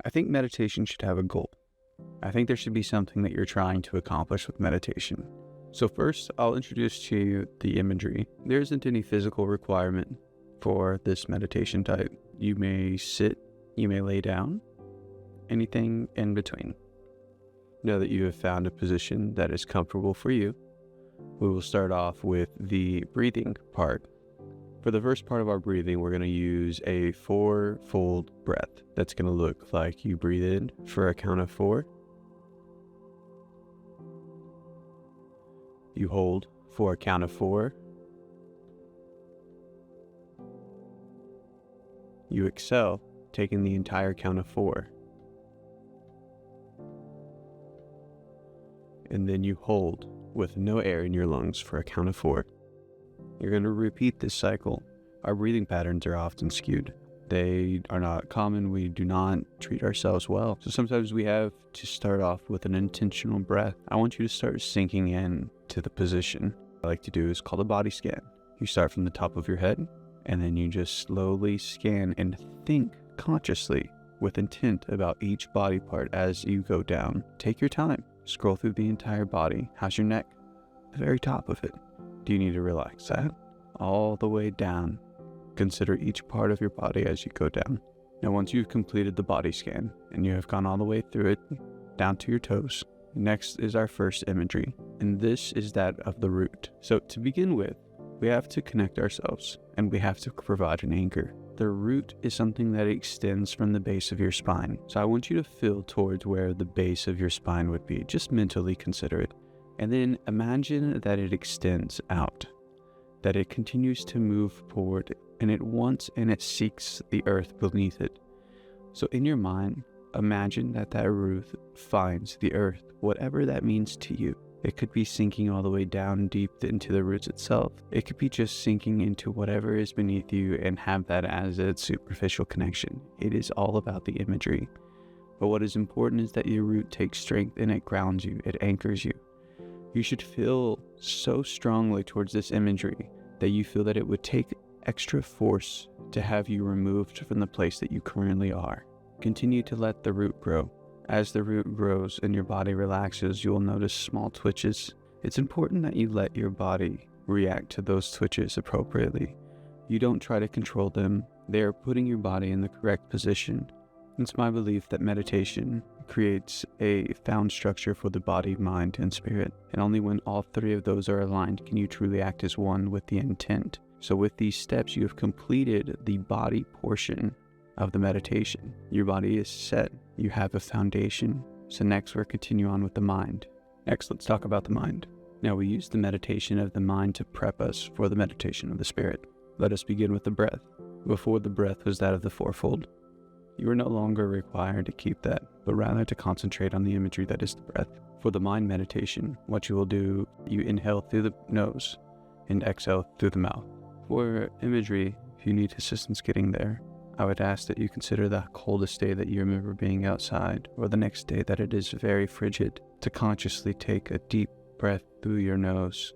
I think meditation should have a goal. I think there should be something that you're trying to accomplish with meditation. So first, I'll introduce to you the imagery. There isn't any physical requirement for this meditation type. You may sit, you may lay down, anything in between. Now that you have found a position that is comfortable for you, we will start off with the breathing part. For the first part of our breathing, we're going to use a 4-fold breath. That's going to look like you breathe in for a count of 4. You hold for a count of 4. You exhale, taking the entire count of 4. And then you hold with no air in your lungs for a count of 4. You're going to repeat this cycle. Our breathing patterns are often skewed. They are not common. We do not treat ourselves well. So sometimes we have to start off with an intentional breath. I want you to start sinking in to the position. What I like to do is called a body scan. You start from the top of your head, and then you just slowly scan and think consciously with intent about each body part as you go down. Take your time. Scroll through the entire body. How's your neck? The very top of it. Do you need to relax that? All the way down. Consider each part of your body as you go down. Now, once you've completed the body scan and you have gone all the way through it, down to your toes, next is our first imagery, and this is that of the root. So to begin with, we have to connect ourselves and we have to provide an anchor. The root is something that extends from the base of your spine. So I want you to feel towards where the base of your spine would be. Just mentally consider it. And then imagine that it extends out, that it continues to move forward, and it wants and it seeks the earth beneath it. So in your mind, imagine that that root finds the earth, whatever that means to you. It could be sinking all the way down deep into the roots itself. It could be just sinking into whatever is beneath you and have that as its superficial connection. It is all about the imagery. But what is important is that your root takes strength and it grounds you, it anchors you. You should feel so strongly towards this imagery that you feel that it would take extra force to have you removed from the place that you currently are. Continue to let the root grow. As the root grows and your body relaxes, you will notice small twitches. It's important that you let your body react to those twitches appropriately. You don't try to control them. They are putting your body in the correct position. It's my belief that meditation creates a found structure for the body, mind, and spirit. And only when all three of those are aligned can you truly act as one with the intent. So with these steps, you have completed the body portion of the meditation. Your body is set. You have a foundation. So next we'll continue on with the mind. Next, let's talk about the mind. Now we use the meditation of the mind to prep us for the meditation of the spirit. Let us begin with the breath. Before, the breath was that of the 4-fold. You are no longer required to keep that, but rather to concentrate on the imagery that is the breath. For the mind meditation, what you will do, you inhale through the nose and exhale through the mouth. For imagery, if you need assistance getting there, I would ask that you consider the coldest day that you remember being outside, or the next day that it is very frigid, to consciously take a deep breath through your nose,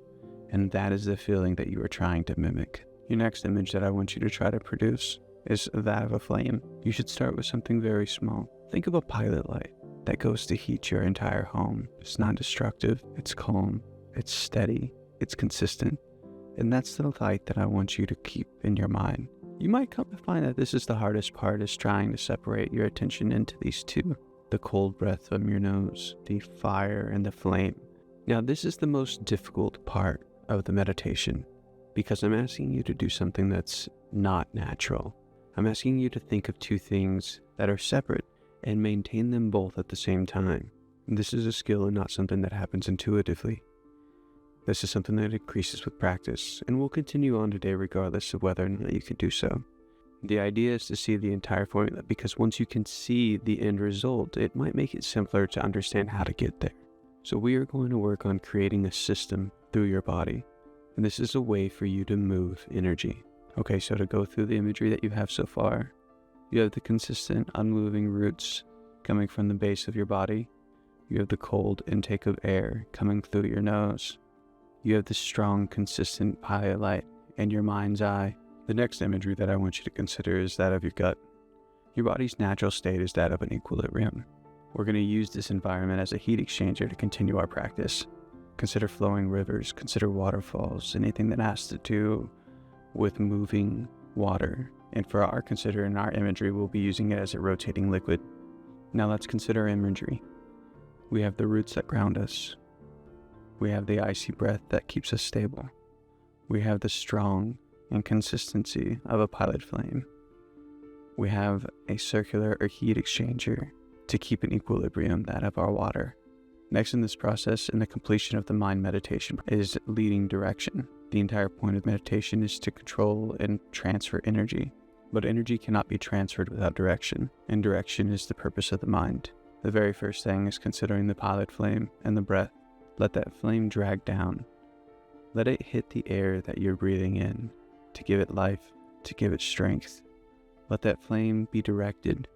and that is the feeling that you are trying to mimic. Your next image that I want you to try to produce is that of a flame. You should start with something very small. Think of a pilot light that goes to heat your entire home. It's not destructive, it's calm, it's steady, it's consistent, and that's the light that I want you to keep in your mind. You might come to find that this is the hardest part, is trying to separate your attention into these two. The cold breath from your nose, the fire and the flame. Now this is the most difficult part of the meditation, because I'm asking you to do something that's not natural. I'm asking you to think of two things that are separate and maintain them both at the same time. This is a skill and not something that happens intuitively. This is something that increases with practice, and will continue on today regardless of whether or not you can do so. The idea is to see the entire formula, because once you can see the end result, it might make it simpler to understand how to get there. So we are going to work on creating a system through your body, and this is a way for you to move energy. Okay, so to go through the imagery that you have so far, you have the consistent, unmoving roots coming from the base of your body. You have the cold intake of air coming through your nose. You have the strong, consistent highlight in your mind's eye. The next imagery that I want you to consider is that of your gut. Your body's natural state is that of an equilibrium. We're going to use this environment as a heat exchanger to continue our practice. Consider flowing rivers, consider waterfalls, anything that has to do with moving water. And for our imagery, we'll be using it as a rotating liquid. Now let's consider imagery. We have the roots that ground us. We have the icy breath that keeps us stable. We have the strong and consistency of a pilot flame. We have a circular or heat exchanger to keep an equilibrium, that of our water. Next in this process, in the completion of the mind meditation, is leading direction. The entire point of meditation is to control and transfer energy. But energy cannot be transferred without direction, and direction is the purpose of the mind. The very first thing is considering the pilot flame and the breath. Let that flame drag down. Let it hit the air that you're breathing in to give it life, to give it strength. Let that flame be directed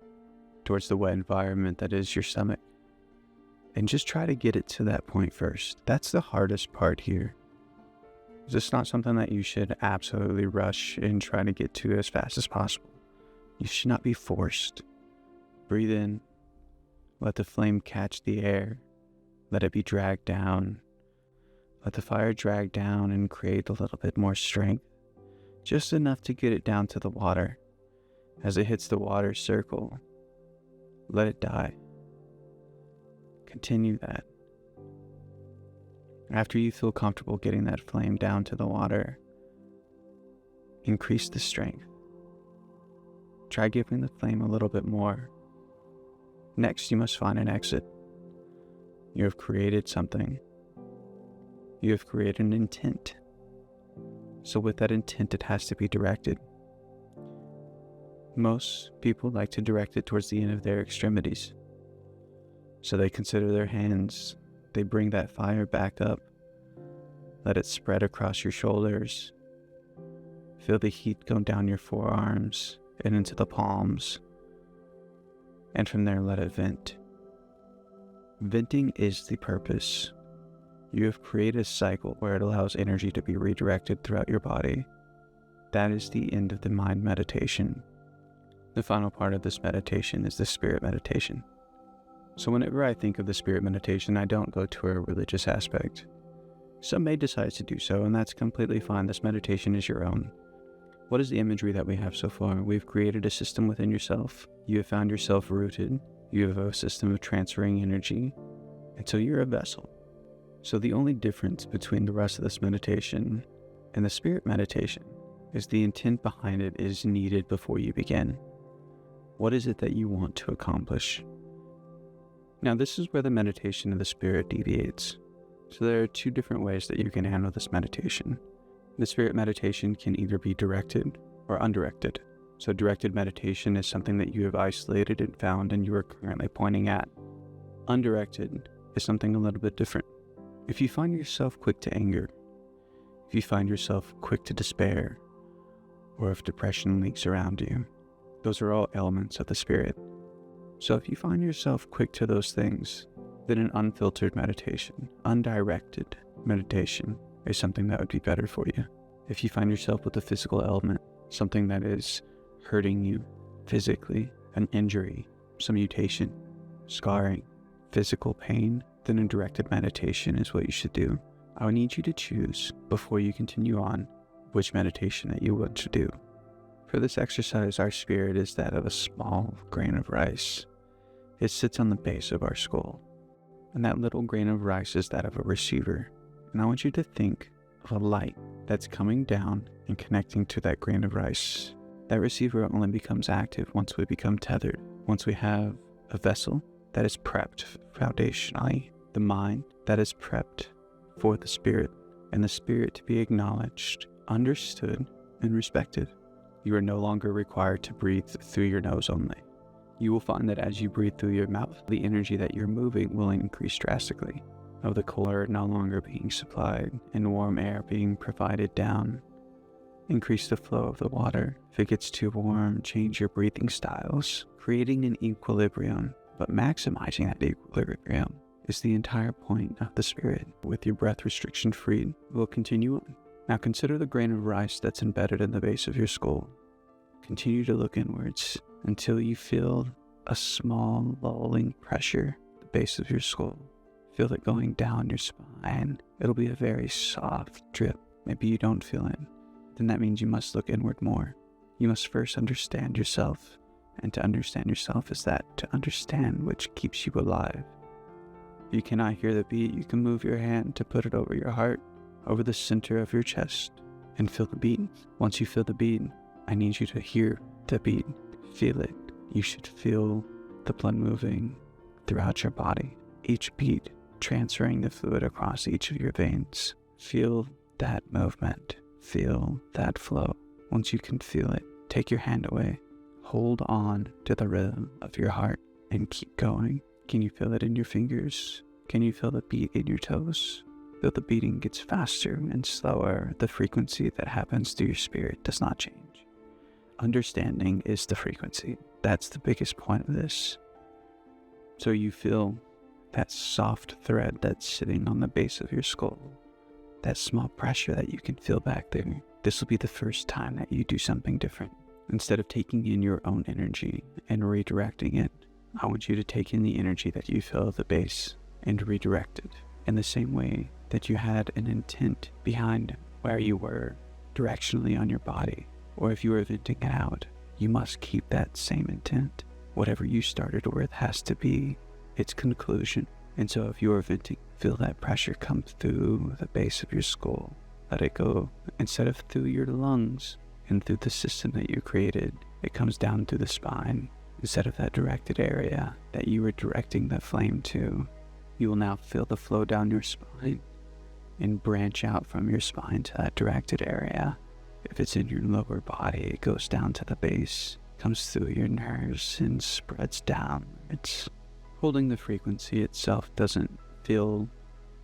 towards the wet environment that is your stomach. And just try to get it to that point first. That's the hardest part here. It's not something that you should absolutely rush and try to get to as fast as possible. You should not be forced. Breathe in. Let the flame catch the air. Let it be dragged down. Let the fire drag down and create a little bit more strength. Just enough to get it down to the water. As it hits the water circle, let it die. Continue that. After you feel comfortable getting that flame down to the water, increase the strength. Try giving the flame a little bit more. Next, you must find an exit. You have created something. You have created an intent. So with that intent, it has to be directed. Most people like to direct it towards the end of their extremities. So they consider their hands. They bring that fire back up. Let it spread across your shoulders. Feel the heat go down your forearms and into the palms. And from there, let it vent. Venting is the purpose. You have created a cycle where it allows energy to be redirected throughout your body. That is the end of the mind meditation. The final part of this meditation is the spirit meditation. So whenever I think of the spirit meditation, I don't go to a religious aspect. Some may decide to do so, and that's completely fine. This meditation is your own. What is the imagery that we have so far? We've created a system within yourself. You have found yourself rooted. You have a system of transferring energy. And so you're a vessel. So the only difference between the rest of this meditation and the spirit meditation is the intent behind it is needed before you begin. What is it that you want to accomplish? Now, this is where the meditation of the spirit deviates. So there are two different ways that you can handle this meditation. The spirit meditation can either be directed or undirected. So directed meditation is something that you have isolated and found and you are currently pointing at. Undirected is something a little bit different. If you find yourself quick to anger, if you find yourself quick to despair, or if depression leaks around you, those are all elements of the spirit. So if you find yourself quick to those things, then an unfiltered meditation, undirected meditation is something that would be better for you. If you find yourself with a physical element, something that is hurting you physically, an injury, some mutation, scarring, physical pain, then a directed meditation is what you should do. I would need you to choose, before you continue on, which meditation that you want to do. For this exercise, our spirit is that of a small grain of rice. It sits on the base of our skull. And that little grain of rice is that of a receiver. And I want you to think of a light that's coming down and connecting to that grain of rice. That receiver only becomes active once we become tethered. Once we have a vessel that is prepped foundationally, the mind that is prepped for the spirit, and the spirit to be acknowledged, understood, and respected. You are no longer required to breathe through your nose only. You will find that as you breathe through your mouth, the energy that you're moving will increase drastically. Of the cold air no longer being supplied and warm air being provided down. Increase the flow of the water. If it gets too warm, change your breathing styles, creating an equilibrium, but maximizing that equilibrium is the entire point of the spirit. With your breath restriction freed, we'll continue on. Now consider the grain of rice that's embedded in the base of your skull. Continue to look inwards. until you feel a small lulling pressure at the base of your skull. Feel it going down your spine. It'll be a very soft drip. Maybe you don't feel it. Then that means you must look inward more. You must first understand yourself. And to understand yourself is that to understand which keeps you alive. If you cannot hear the beat, you can move your hand to put it over your heart, over the center of your chest, and feel the beat. Once you feel the beat, I need you to hear the beat. Feel it. You should feel the blood moving throughout your body. Each beat transferring the fluid across each of your veins. Feel that movement. Feel that flow. Once you can feel it, take your hand away. Hold on to the rhythm of your heart and keep going. Can you feel it in your fingers? Can you feel the beat in your toes? Though the beating gets faster and slower, the frequency that happens through your spirit does not change. Understanding is the frequency. That's the biggest point of this. So you feel that soft thread that's sitting on the base of your skull, that small pressure that you can feel back there. This will be the first time that you do something different. Instead of taking in your own energy and redirecting it, I want you to take in the energy that you feel at the base and redirect it in the same way that you had an intent behind where you were directionally on your body. Or if you were venting it out, you must keep that same intent. Whatever you started with has to be its conclusion. And so if you are venting, feel that pressure come through the base of your skull. Let it go. Instead of through your lungs and through the system that you created, it comes down through the spine. Instead of that directed area that you were directing the flame to, you will now feel the flow down your spine and branch out from your spine to that directed area. If it's in your lower body, it goes down to the base, comes through your nerves and spreads down. It's holding the frequency itself doesn't feel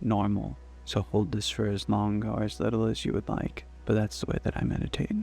normal. So hold this for as long or as little as you would like. But that's the way that I meditate.